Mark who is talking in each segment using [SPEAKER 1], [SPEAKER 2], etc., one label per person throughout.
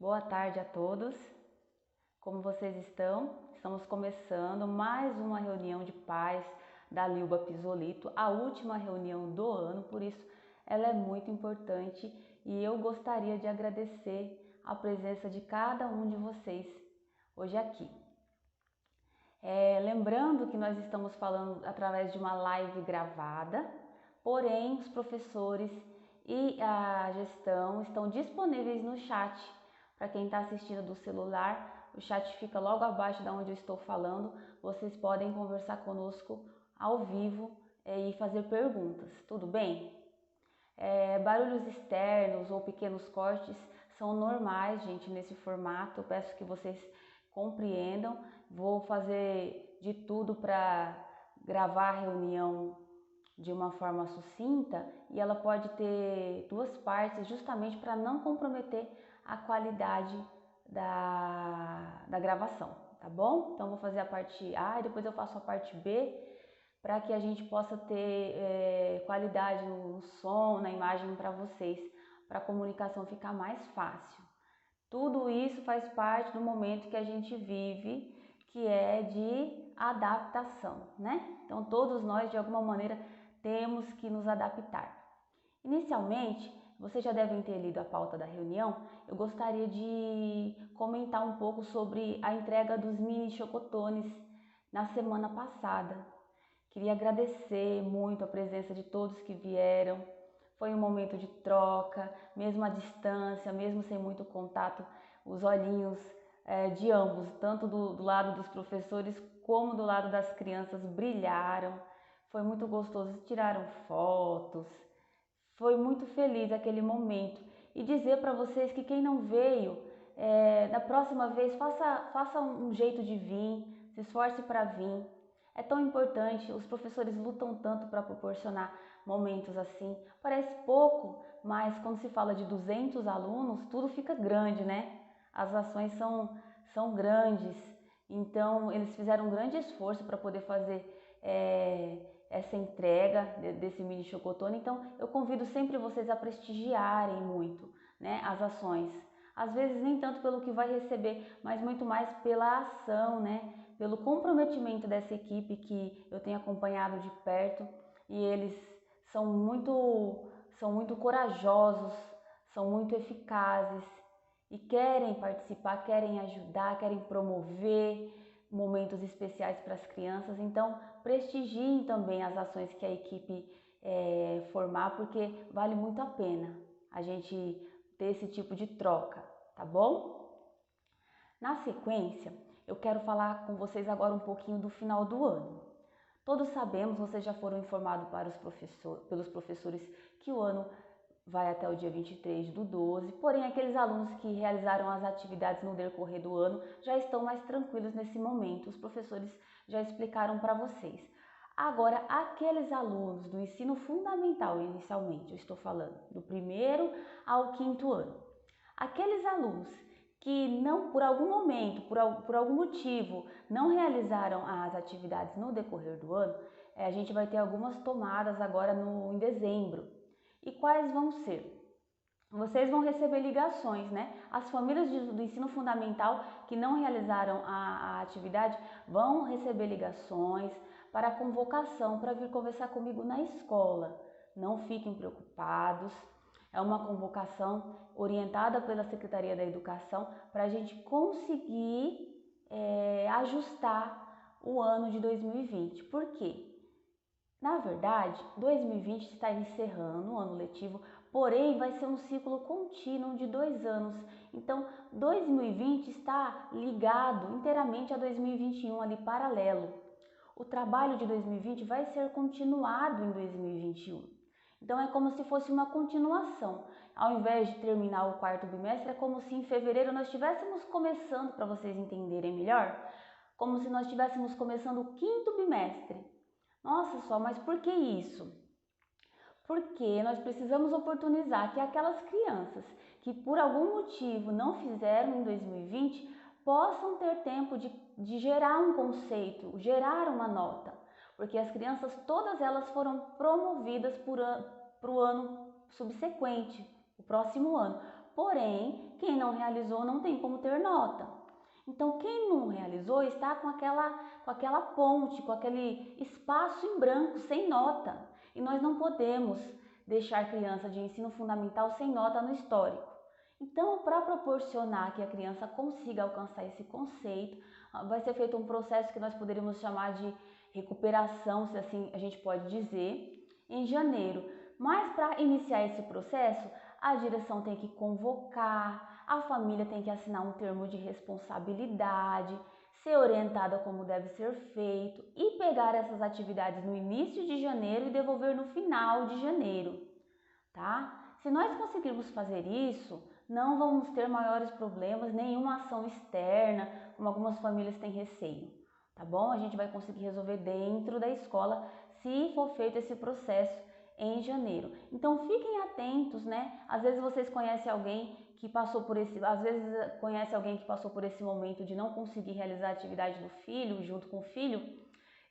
[SPEAKER 1] Boa tarde a todos. Como vocês estão? Estamos começando mais uma reunião de pais da Lilba Pisolito, a última reunião do ano, por isso ela é muito importante e eu gostaria de agradecer a presença de cada um de vocês hoje aqui. Lembrando que nós estamos falando através de uma live gravada, porém os professores e a gestão estão disponíveis no chat. Para quem está assistindo do celular, o chat fica logo abaixo de onde eu estou falando. Vocês podem conversar conosco ao vivo e fazer perguntas, tudo bem? Barulhos externos ou pequenos cortes são normais, gente, nesse formato. Eu peço que vocês compreendam. Vou fazer de tudo para gravar a reunião de uma forma sucinta e ela pode ter duas partes justamente para não comprometer a qualidade da gravação, tá bom? Então vou fazer a parte A e depois eu faço a parte B para que a gente possa ter qualidade no som, na imagem para vocês, para a comunicação ficar mais fácil. Tudo isso faz parte do momento que a gente vive, que é de adaptação, né? Então todos nós de alguma maneira temos que nos adaptar. Inicialmente, vocês já devem ter lido a pauta da reunião, eu gostaria de comentar um pouco sobre a entrega dos mini chocotones na semana passada. Queria agradecer muito a presença de todos que vieram. Foi um momento de troca, mesmo à distância, mesmo sem muito contato, os olhinhos de ambos, tanto do lado dos professores como do lado das crianças, brilharam. Foi muito gostoso, tiraram fotos, foi muito feliz aquele momento. E dizer para vocês que quem não veio, da próxima vez faça um jeito de vir, se esforce para vir. É tão importante, os professores lutam tanto para proporcionar momentos assim. Parece pouco, mas quando se fala de 200 alunos, tudo fica grande, né? As ações são grandes, então eles fizeram um grande esforço para poder fazer essa entrega desse mini chocotone. Então eu convido sempre vocês a prestigiarem muito, né, as ações. Às vezes nem tanto pelo que vai receber, mas muito mais pela ação, né? Pelo comprometimento dessa equipe que eu tenho acompanhado de perto, e eles são muito corajosos, são muito eficazes e querem participar, querem ajudar, querem promover momentos especiais para as crianças. Então prestigiem também as ações que a equipe formar, porque vale muito a pena a gente ter esse tipo de troca, tá bom? Na sequência, eu quero falar com vocês agora um pouquinho do final do ano. Todos sabemos, vocês já foram informados pelos professores que o ano vai até o dia 23/12, porém aqueles alunos que realizaram as atividades no decorrer do ano já estão mais tranquilos nesse momento, os professores já explicaram para vocês. Agora, aqueles alunos do ensino fundamental, inicialmente, eu estou falando do 1º ao 5º ano, aqueles alunos que não, por algum momento, por algum motivo, não realizaram as atividades no decorrer do ano, a gente vai ter algumas tomadas agora em dezembro. E quais vão ser? Vocês vão receber ligações, né? As famílias do ensino fundamental que não realizaram a atividade vão receber ligações para convocação para vir conversar comigo na escola. Não fiquem preocupados. É uma convocação orientada pela Secretaria da Educação para a gente conseguir ajustar o ano de 2020. Por quê? Na verdade, 2020 está encerrando o ano letivo, porém vai ser um ciclo contínuo de 2 anos. Então, 2020 está ligado inteiramente a 2021, ali paralelo. O trabalho de 2020 vai ser continuado em 2021. Então é como se fosse uma continuação. Ao invés de terminar o 4º bimestre, é como se em fevereiro nós estivéssemos começando, para vocês entenderem melhor, como se nós estivéssemos começando o 5º bimestre. Nossa, só, mas por que isso? Porque nós precisamos oportunizar que aquelas crianças que por algum motivo não fizeram em 2020 possam ter tempo de gerar um conceito, gerar uma nota. Porque as crianças, todas elas foram promovidas para o ano subsequente, o próximo ano. Porém, quem não realizou não tem como ter nota. Então, quem não realizou está com aquela ponte, com aquele espaço em branco, sem nota. E nós não podemos deixar criança de ensino fundamental sem nota no histórico. Então, para proporcionar que a criança consiga alcançar esse conceito, vai ser feito um processo que nós poderíamos chamar de recuperação, se assim a gente pode dizer, em janeiro. Mas para iniciar esse processo, a direção tem que convocar, a família tem que assinar um termo de responsabilidade, ser orientada como deve ser feito e pegar essas atividades no início de janeiro e devolver no final de janeiro, tá? Se nós conseguirmos fazer isso, não vamos ter maiores problemas, nenhuma ação externa, como algumas famílias têm receio, tá bom? A gente vai conseguir resolver dentro da escola se for feito esse processo em janeiro. Então fiquem atentos, né? Às vezes vocês conhecem alguém que passou por esse momento de não conseguir realizar a atividade do filho, junto com o filho,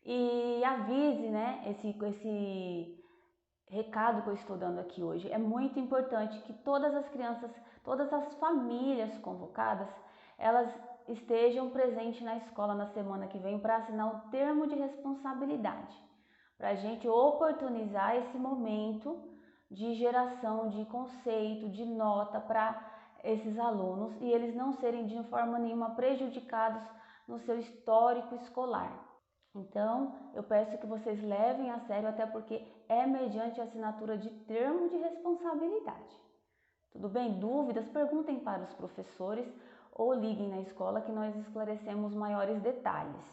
[SPEAKER 1] e avise, né, esse recado que eu estou dando aqui hoje. É muito importante que todas as crianças, todas as famílias convocadas, elas estejam presentes na escola na semana que vem para assinar o termo de responsabilidade, para a gente oportunizar esse momento de geração de conceito, de nota para esses alunos e eles não serem de forma nenhuma prejudicados no seu histórico escolar. Então, eu peço que vocês levem a sério, até porque é mediante a assinatura de termo de responsabilidade. Tudo bem? Dúvidas? Perguntem para os professores ou liguem na escola que nós esclarecemos maiores detalhes.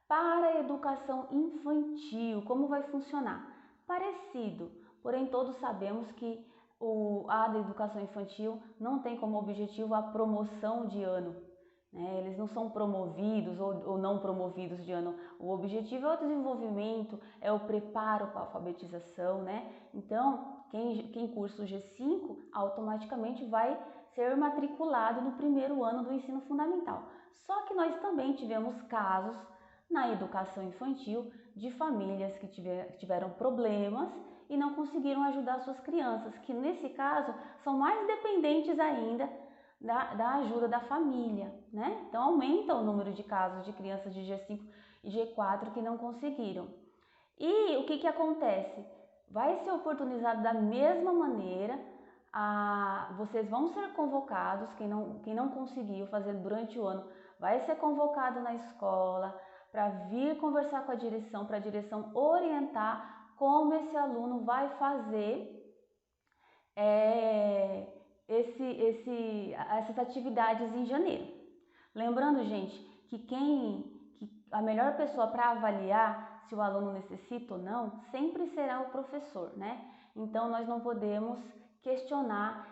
[SPEAKER 1] Para a educação infantil, como vai funcionar? Parecido, porém todos sabemos que a da educação infantil não tem como objetivo a promoção de ano, né? Eles não são promovidos ou não promovidos de ano. O objetivo é o desenvolvimento, é o preparo para a alfabetização, né? Então, quem cursa o G5 automaticamente vai ser matriculado no primeiro ano do ensino fundamental. Só que nós também tivemos casos na educação infantil de famílias que tiveram problemas e não conseguiram ajudar suas crianças, que nesse caso são mais dependentes ainda da ajuda da família, né? Então aumenta o número de casos de crianças de G5 e G4 que não conseguiram. E o que acontece? Vai ser oportunizado da mesma maneira, vocês vão ser convocados, quem não conseguiu fazer durante o ano, vai ser convocado na escola para vir conversar com a direção, para a direção orientar como esse aluno vai fazer essas atividades em janeiro. Lembrando, gente, que a melhor pessoa para avaliar se o aluno necessita ou não sempre será o professor, né? Então nós não podemos questionar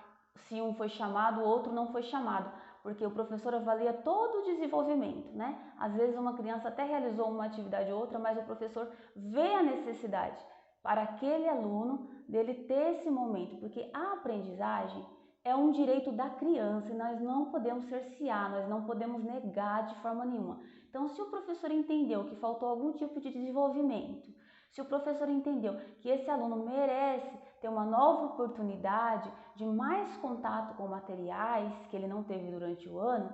[SPEAKER 1] se um foi chamado, o outro não foi chamado, porque o professor avalia todo o desenvolvimento, né? Às vezes uma criança até realizou uma atividade ou outra, mas o professor vê a necessidade para aquele aluno dele ter esse momento, porque a aprendizagem é um direito da criança e nós não podemos cercear, nós não podemos negar de forma nenhuma. Então, se o professor entendeu que faltou algum tipo de desenvolvimento, se o professor entendeu que esse aluno merece ter uma nova oportunidade de mais contato com materiais que ele não teve durante o ano,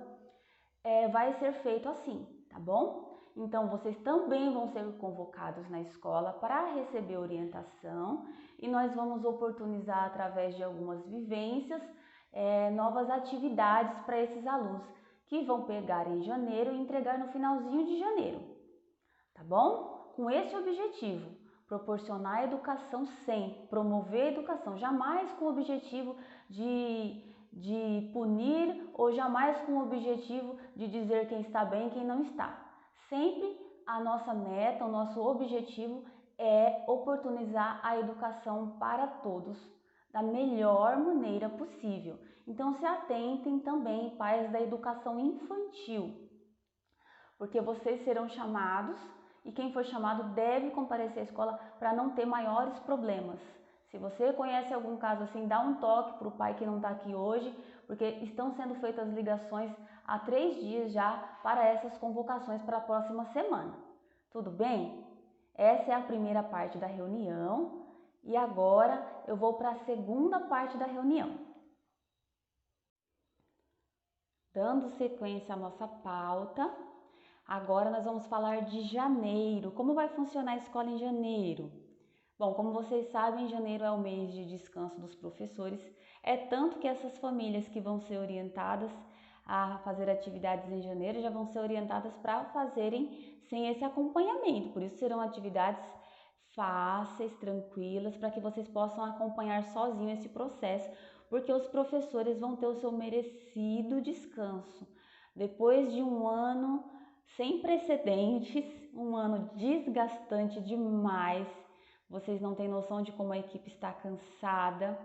[SPEAKER 1] vai ser feito assim, tá bom? Então, vocês também vão ser convocados na escola para receber orientação e nós vamos oportunizar, através de algumas vivências, novas atividades para esses alunos que vão pegar em janeiro e entregar no finalzinho de janeiro, tá bom? Com esse objetivo, proporcionar educação sempre, promover a educação, jamais com o objetivo de punir ou jamais com o objetivo de dizer quem está bem e quem não está. Sempre a nossa meta, o nosso objetivo é oportunizar a educação para todos da melhor maneira possível. Então se atentem também, pais da educação infantil, porque vocês serão chamados e quem for chamado deve comparecer à escola para não ter maiores problemas. Se você conhece algum caso assim, dá um toque para o pai que não está aqui hoje, porque estão sendo feitas ligações há 3 dias já para essas convocações para a próxima semana. Tudo bem? Essa é a primeira parte da reunião e agora eu vou para a segunda parte da reunião. Dando sequência à nossa pauta, agora nós vamos falar de janeiro. Como vai funcionar a escola em janeiro? Bom, como vocês sabem, janeiro é o mês de descanso dos professores. É tanto que essas famílias que vão ser orientadas a fazer atividades em janeiro já vão ser orientadas para fazerem sem esse acompanhamento. Por isso serão atividades fáceis, tranquilas, para que vocês possam acompanhar sozinho esse processo, porque os professores vão ter o seu merecido descanso. Depois de um ano sem precedentes, um ano desgastante demais, vocês não têm noção de como a equipe está cansada,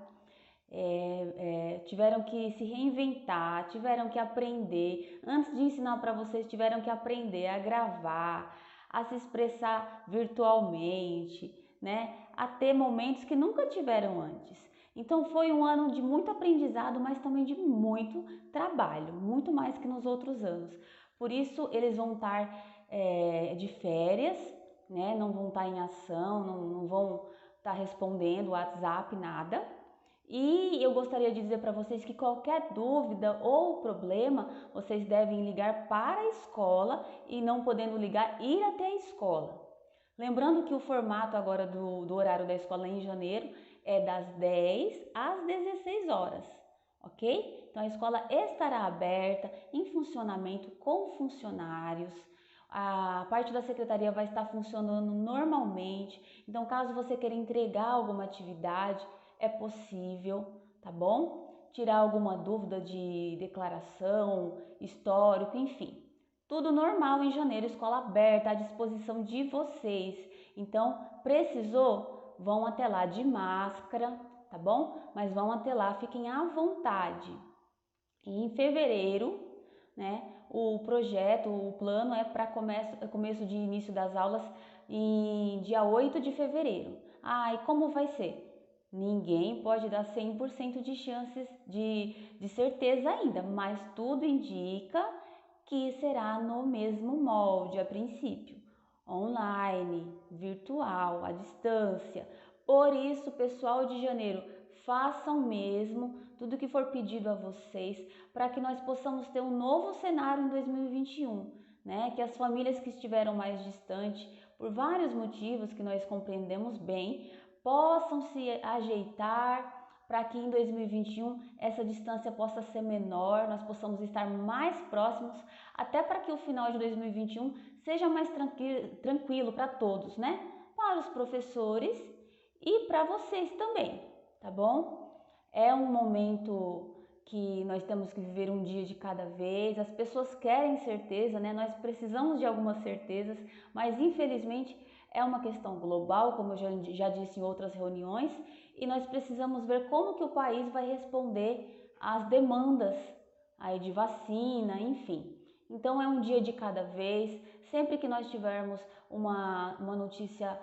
[SPEAKER 1] tiveram que se reinventar, tiveram que aprender. Antes de ensinar para vocês, tiveram que aprender a gravar, a se expressar virtualmente, né? A ter momentos que nunca tiveram antes. Então foi um ano de muito aprendizado, mas também de muito trabalho, muito mais que nos outros anos. Por isso eles vão estar de férias, né? Não vão estar em ação, não vão estar respondendo WhatsApp, nada. E eu gostaria de dizer para vocês que qualquer dúvida ou problema, vocês devem ligar para a escola e, não podendo ligar, ir até a escola. Lembrando que o formato agora do horário da escola em janeiro é das 10 às 16 horas, ok? Então a escola estará aberta, em funcionamento com funcionários. A parte da secretaria vai estar funcionando normalmente. Então, caso você queira entregar alguma atividade, é possível, tá bom? Tirar alguma dúvida de declaração, histórico, enfim. Tudo normal em janeiro, escola aberta à disposição de vocês. Então, precisou? Vão até lá de máscara, tá bom? Mas vão até lá, fiquem à vontade. E em fevereiro, né, o projeto, o plano é para começo de início das aulas em dia 8 de fevereiro. E como vai ser? Ninguém pode dar 100% de chances de certeza ainda, mas tudo indica que será no mesmo molde a princípio, online, virtual, à distância. Por isso, pessoal de janeiro, façam mesmo tudo que for pedido a vocês para que nós possamos ter um novo cenário em 2021, né? Que as famílias que estiveram mais distantes, por vários motivos que nós compreendemos bem, possam se ajeitar para que em 2021 essa distância possa ser menor, nós possamos estar mais próximos, até para que o final de 2021 seja mais tranquilo para todos, né? Para os professores e para vocês também, tá bom? É um momento que nós temos que viver um dia de cada vez. As pessoas querem certeza, né? Nós precisamos de algumas certezas, mas infelizmente é uma questão global, como eu já disse em outras reuniões, e nós precisamos ver como que o país vai responder às demandas aí de vacina, enfim. Então é um dia de cada vez. Sempre que nós tivermos uma notícia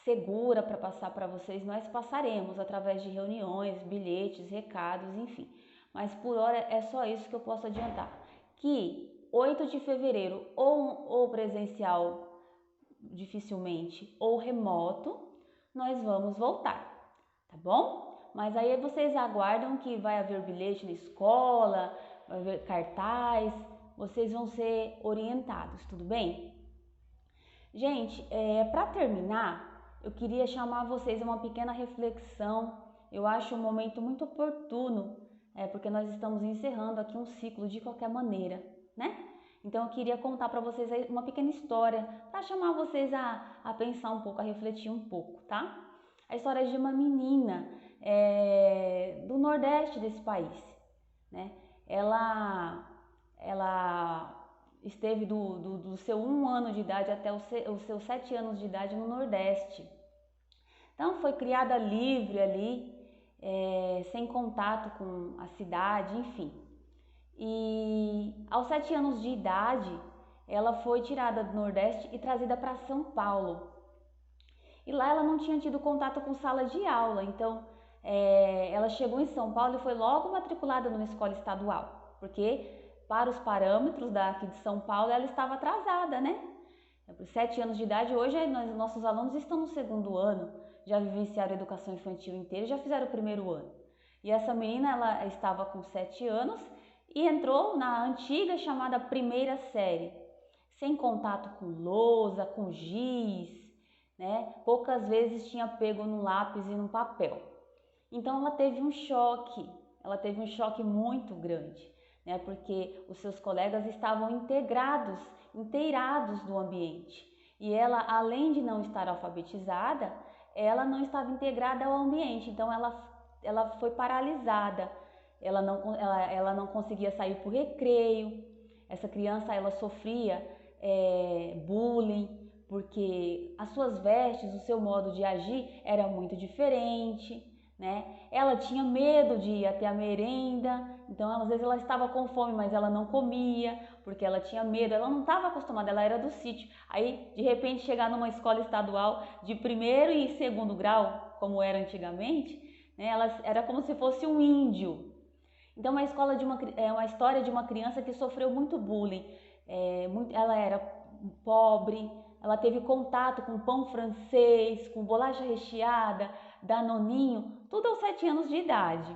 [SPEAKER 1] segura para passar para vocês, nós passaremos através de reuniões, bilhetes, recados, enfim. Mas por hora é só isso que eu posso adiantar. Que 8 de fevereiro ou presencial dificilmente ou remoto, nós vamos voltar, tá bom? Mas aí vocês aguardam que vai haver bilhete na escola, vai haver cartaz, vocês vão ser orientados, tudo bem? Gente, para terminar, eu queria chamar vocês a uma pequena reflexão. Eu acho um momento muito oportuno, porque nós estamos encerrando aqui um ciclo de qualquer maneira, né? Então eu queria contar para vocês aí uma pequena história para chamar vocês a pensar um pouco, a refletir um pouco, tá? A história é de uma menina do Nordeste desse país, né? Ela esteve do seu 1 ano de idade até os seus 7 anos de idade no Nordeste. Então foi criada livre ali, sem contato com a cidade, enfim. E aos 7 anos de idade, ela foi tirada do Nordeste e trazida para São Paulo. E lá ela não tinha tido contato com sala de aula, então ela chegou em São Paulo e foi logo matriculada numa escola estadual, porque para os parâmetros daqui de São Paulo ela estava atrasada, né? Por 7 anos de idade, hoje nossos alunos estão no 2º ano, já vivenciaram a educação infantil inteira, já fizeram o 1º ano. E essa menina, ela estava com 7 anos e entrou na antiga chamada primeira série, sem contato com lousa, com giz, né? Poucas vezes tinha pego no lápis e no papel. Então ela teve um choque muito grande, né? Porque os seus colegas estavam inteirados do ambiente. E ela, além de não estar alfabetizada, ela não estava integrada ao ambiente, então ela foi paralisada. Ela não conseguia sair para o recreio. Essa criança ela sofria bullying, porque as suas vestes, o seu modo de agir era muito diferente, né? Ela tinha medo de ir até a merenda, então às vezes ela estava com fome, mas ela não comia, porque ela tinha medo, ela não estava acostumada, ela era do sítio. Aí, de repente, chegar numa escola estadual de primeiro e segundo grau, como era antigamente, né? Ela era como se fosse um índio. Então, é uma história de uma criança que sofreu muito bullying. Ela era pobre, ela teve contato com pão francês, com bolacha recheada, danoninho, tudo aos 7 anos de idade.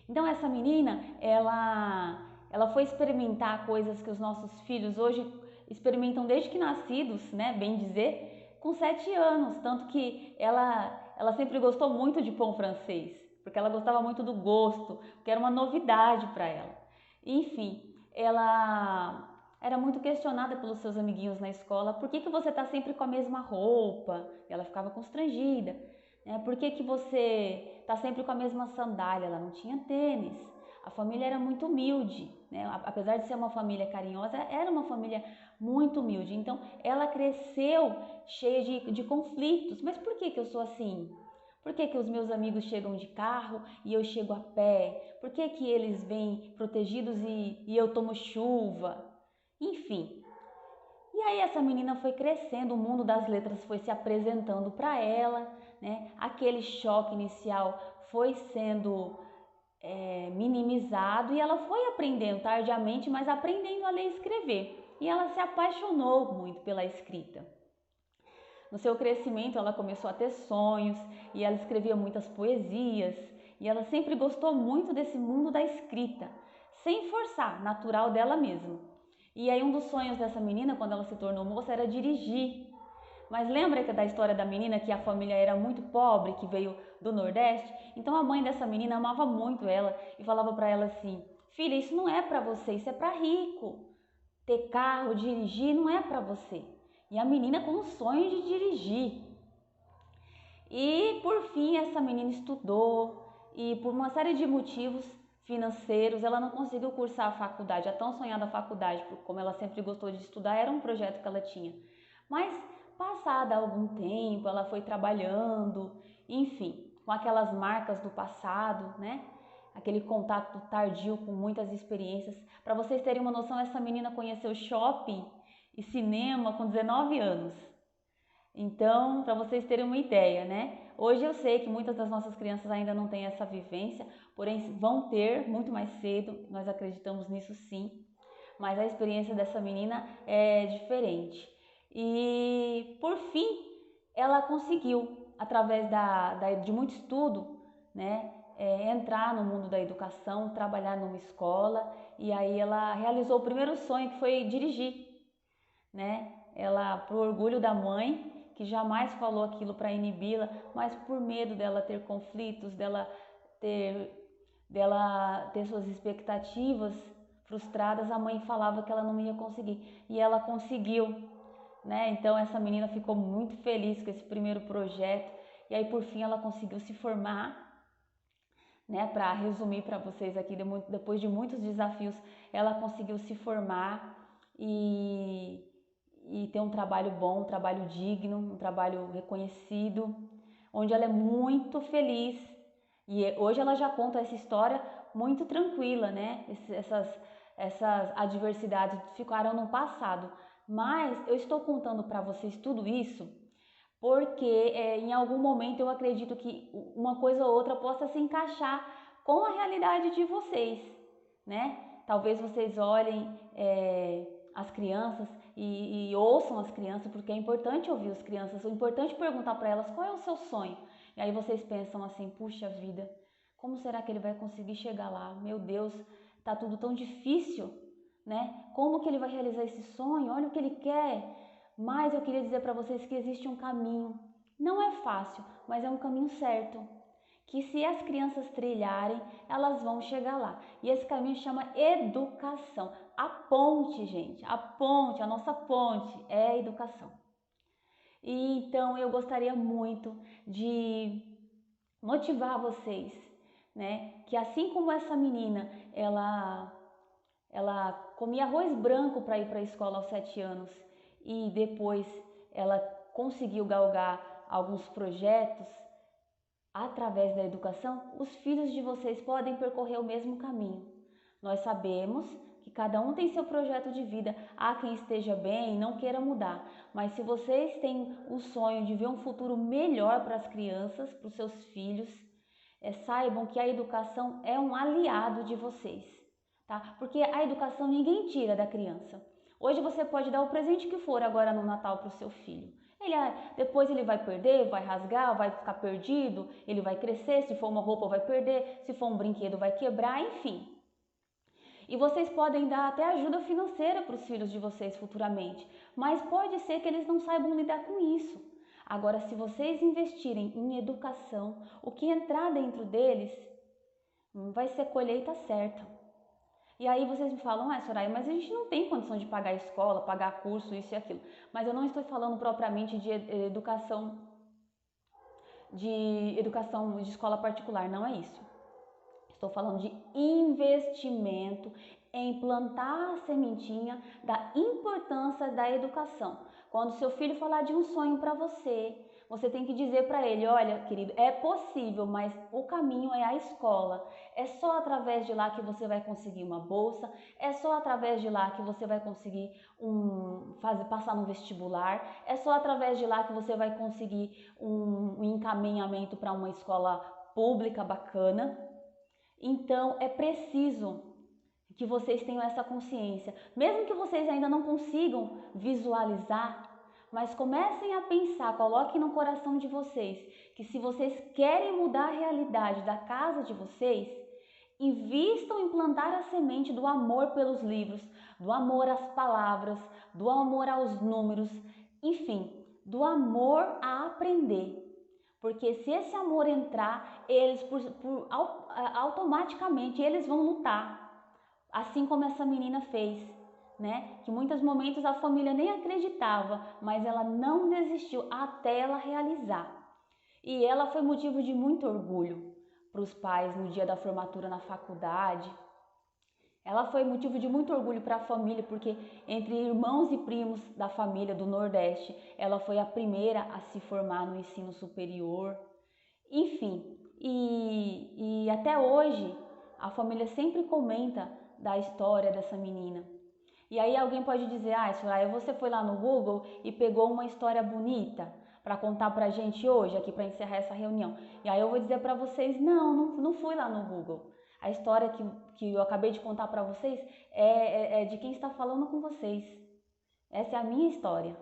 [SPEAKER 1] Então essa menina, ela foi experimentar coisas que os nossos filhos hoje experimentam desde que nascidos, né, bem dizer, com 7 anos, tanto que ela sempre gostou muito de pão francês, porque ela gostava muito do gosto, porque era uma novidade para ela. Enfim, ela era muito questionada pelos seus amiguinhos na escola, por que você está sempre com a mesma roupa? E ela ficava constrangida. Por que você está sempre com a mesma sandália? Ela não tinha tênis. A família era muito humilde, né? Apesar de ser uma família carinhosa, era uma família muito humilde. Então, ela cresceu cheia de conflitos. Mas por que eu sou assim? Por que os meus amigos chegam de carro e eu chego a pé? Por que eles vêm protegidos e eu tomo chuva? Enfim. E aí essa menina foi crescendo, o mundo das letras foi se apresentando para ela, né? Aquele choque inicial foi sendo minimizado e ela foi aprendendo tardiamente, mas aprendendo a ler e escrever. E ela se apaixonou muito pela escrita. No seu crescimento, ela começou a ter sonhos e ela escrevia muitas poesias. E ela sempre gostou muito desse mundo da escrita, sem forçar, natural dela mesma. E aí um dos sonhos dessa menina, quando ela se tornou moça, era dirigir. Mas lembra da história da menina que a família era muito pobre, que veio do Nordeste? Então a mãe dessa menina amava muito ela e falava para ela assim: filha, isso não é para você, isso é para rico. Ter carro, dirigir, não é para você. E a menina com o sonho de dirigir. E por fim essa menina estudou e por uma série de motivos financeiros ela não conseguiu cursar a faculdade, a tão sonhada faculdade, porque como ela sempre gostou de estudar, era um projeto que ela tinha. Mas passada algum tempo ela foi trabalhando, enfim, com aquelas marcas do passado, né? Aquele contato tardio com muitas experiências. Para vocês terem uma noção, essa menina conheceu shopping e cinema com 19 anos. Então, para vocês terem uma ideia, né? Hoje eu sei que muitas das nossas crianças ainda não têm essa vivência, porém vão ter muito mais cedo, nós acreditamos nisso sim. Mas a experiência dessa menina é diferente. E, por fim, ela conseguiu, através de muito estudo, né, entrar no mundo da educação, trabalhar numa escola, e aí ela realizou o primeiro sonho, que foi dirigir, né? Ela, pro orgulho da mãe, que jamais falou aquilo para inibi-la, mas por medo dela ter conflitos, ter, dela ter suas expectativas frustradas, a mãe falava que ela não ia conseguir. E ela conseguiu, né? Então essa menina ficou muito feliz com esse primeiro projeto. E aí por fim ela conseguiu se formar, né? Para resumir para vocês aqui, depois de muitos desafios, ela conseguiu se formar e ter um trabalho bom, um trabalho digno, um trabalho reconhecido, onde ela é muito feliz. E hoje ela já conta essa história muito tranquila, né? Essas adversidades ficaram no passado. Mas eu estou contando para vocês tudo isso porque em algum momento eu acredito que uma coisa ou outra possa se encaixar com a realidade de vocês, né? Talvez vocês olhem as crianças e ouçam as crianças, porque é importante ouvir as crianças, é importante perguntar para elas qual é o seu sonho. E aí vocês pensam assim, puxa vida, como será que ele vai conseguir chegar lá? Meu Deus, tá tudo tão difícil, né? Como que ele vai realizar esse sonho? Olha o que ele quer. Mas eu queria dizer para vocês que existe um caminho. Não é fácil, mas é um caminho certo. Que se as crianças trilharem, elas vão chegar lá. E esse caminho chama educação. A ponte, gente, a ponte, a nossa ponte é a educação. E então eu gostaria muito de motivar vocês, né? Que assim como essa menina, ela comia arroz branco para ir para a escola aos 7 anos e depois ela conseguiu galgar alguns projetos através da educação, os filhos de vocês podem percorrer o mesmo caminho. Nós sabemos que cada um tem seu projeto de vida, há quem esteja bem e não queira mudar, mas se vocês têm o sonho de ver um futuro melhor para as crianças, para os seus filhos, saibam que a educação é um aliado de vocês, tá? Porque a educação ninguém tira da criança. Hoje você pode dar o presente que for agora no Natal para o seu filho. Depois ele vai perder, vai rasgar, vai ficar perdido, ele vai crescer, se for uma roupa vai perder, se for um brinquedo vai quebrar, enfim. E vocês podem dar até ajuda financeira para os filhos de vocês futuramente, mas pode ser que eles não saibam lidar com isso. Agora, se vocês investirem em educação, o que entrar dentro deles vai ser colheita certa. E aí vocês me falam, Soraya, mas a gente não tem condição de pagar escola, pagar curso, isso e aquilo. Mas eu não estou falando propriamente de educação de escola particular, não é isso. Estou falando de investimento em plantar a sementinha da importância da educação. Quando seu filho falar de um sonho para você, você tem que dizer para ele, olha, querido, é possível, mas o caminho é a escola. É só através de lá que você vai conseguir uma bolsa, é só através de lá que você vai conseguir passar no vestibular, é só através de lá que você vai conseguir um encaminhamento para uma escola pública bacana. Então, é preciso que vocês tenham essa consciência. Mesmo que vocês ainda não consigam visualizar, mas comecem a pensar, coloquem no coração de vocês que se vocês querem mudar a realidade da casa de vocês, invistam em plantar a semente do amor pelos livros, do amor às palavras, do amor aos números, enfim, do amor a aprender. Porque se esse amor entrar, eles automaticamente eles vão lutar, assim como essa menina fez, né? Que em muitos momentos a família nem acreditava, mas ela não desistiu até ela realizar. E ela foi motivo de muito orgulho para os pais no dia da formatura na faculdade. Ela foi motivo de muito orgulho para a família, porque entre irmãos e primos da família do Nordeste, ela foi a primeira a se formar no ensino superior. Enfim, e até hoje a família sempre comenta da história dessa menina. E aí alguém pode dizer, Soraya, você foi lá no Google e pegou uma história bonita para contar pra gente hoje, aqui para encerrar essa reunião. E aí eu vou dizer para vocês, não fui lá no Google. A história que eu acabei de contar para vocês é de quem está falando com vocês. Essa é a minha história.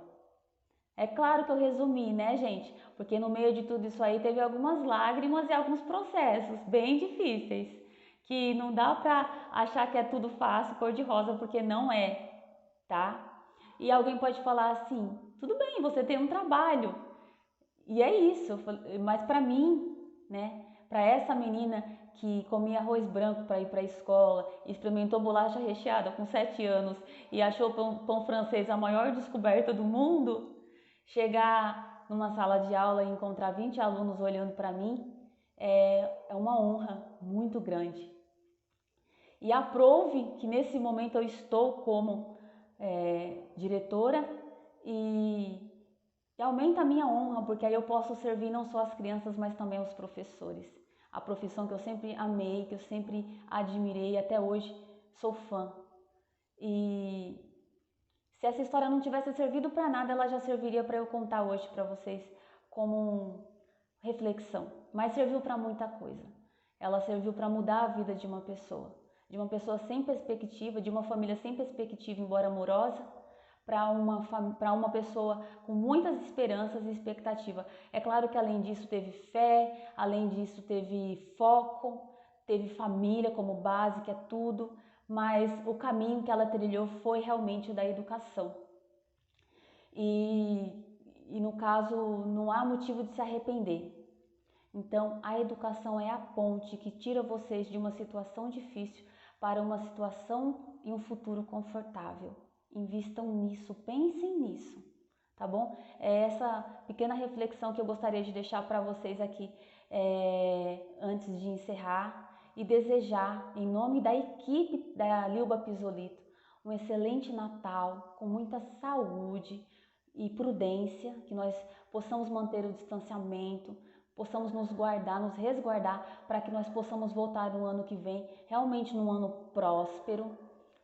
[SPEAKER 1] É claro que eu resumi, né, gente? Porque no meio de tudo isso aí teve algumas lágrimas e alguns processos bem difíceis, que não dá pra achar que é tudo fácil, cor-de-rosa, porque não é, tá? E alguém pode falar assim, tudo bem, você tem um trabalho, e é isso, mas pra mim, né, pra essa menina que comia arroz branco para ir para a escola, experimentou bolacha recheada com 7 anos e achou pão francês a maior descoberta do mundo, chegar numa sala de aula e encontrar 20 alunos olhando para mim é uma honra muito grande. E aprove que nesse momento eu estou como diretora e aumenta a minha honra, porque aí eu posso servir não só as crianças, mas também os professores. A profissão que eu sempre amei, que eu sempre admirei, até hoje sou fã. E se essa história não tivesse servido para nada, ela já serviria para eu contar hoje para vocês como reflexão. Mas serviu para muita coisa. Ela serviu para mudar a vida de uma pessoa sem perspectiva, de uma família sem perspectiva, embora amorosa, para uma pessoa com muitas esperanças e expectativa. É claro que além disso teve fé, além disso teve foco, teve família como base, que é tudo, mas o caminho que ela trilhou foi realmente o da educação. E no caso, não há motivo de se arrepender. Então, a educação é a ponte que tira vocês de uma situação difícil para uma situação e um futuro confortável. Invistam nisso, pensem nisso, tá bom? É essa pequena reflexão que eu gostaria de deixar para vocês aqui antes de encerrar e desejar, em nome da equipe da Lilba Pisolito, um excelente Natal, com muita saúde e prudência, que nós possamos manter o distanciamento, possamos nos guardar, nos resguardar, para que nós possamos voltar no ano que vem, realmente num ano próspero,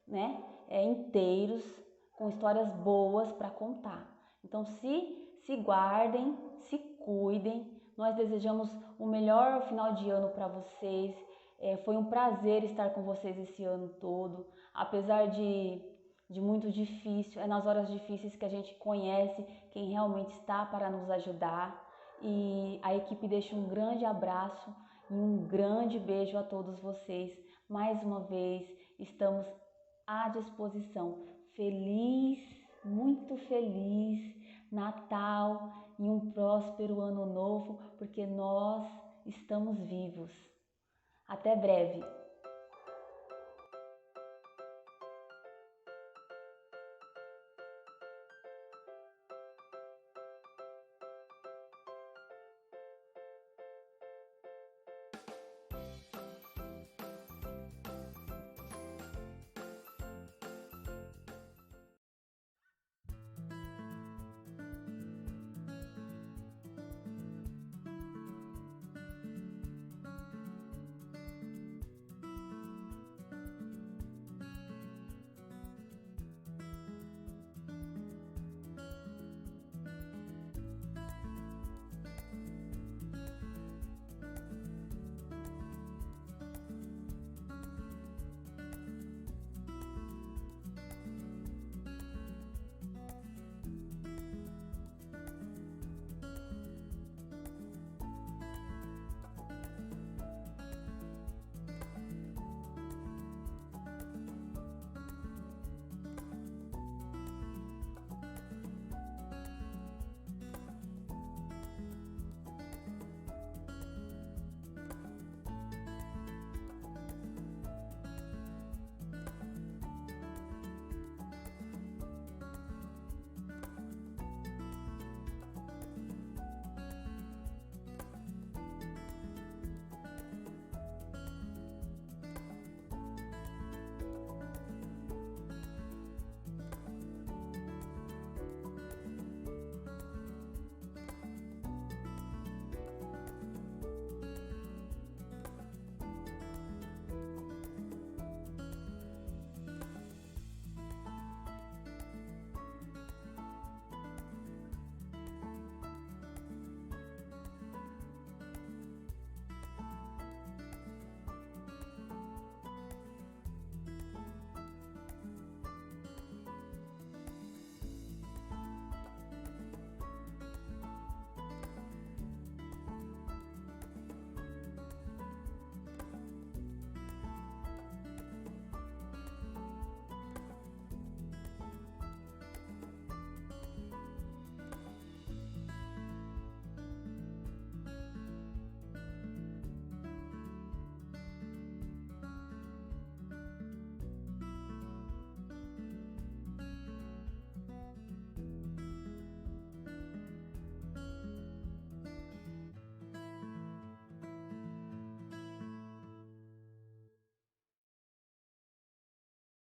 [SPEAKER 1] né? Inteiros, com histórias boas para contar. Então se guardem, se cuidem, nós desejamos o melhor final de ano para vocês. Foi um prazer estar com vocês esse ano todo, apesar de muito difícil, é nas horas difíceis que a gente conhece quem realmente está para nos ajudar. E a equipe deixa um grande abraço e um grande beijo a todos vocês. Mais uma vez, estamos à disposição. Feliz, muito feliz Natal e um próspero ano novo, porque nós estamos vivos. Até breve!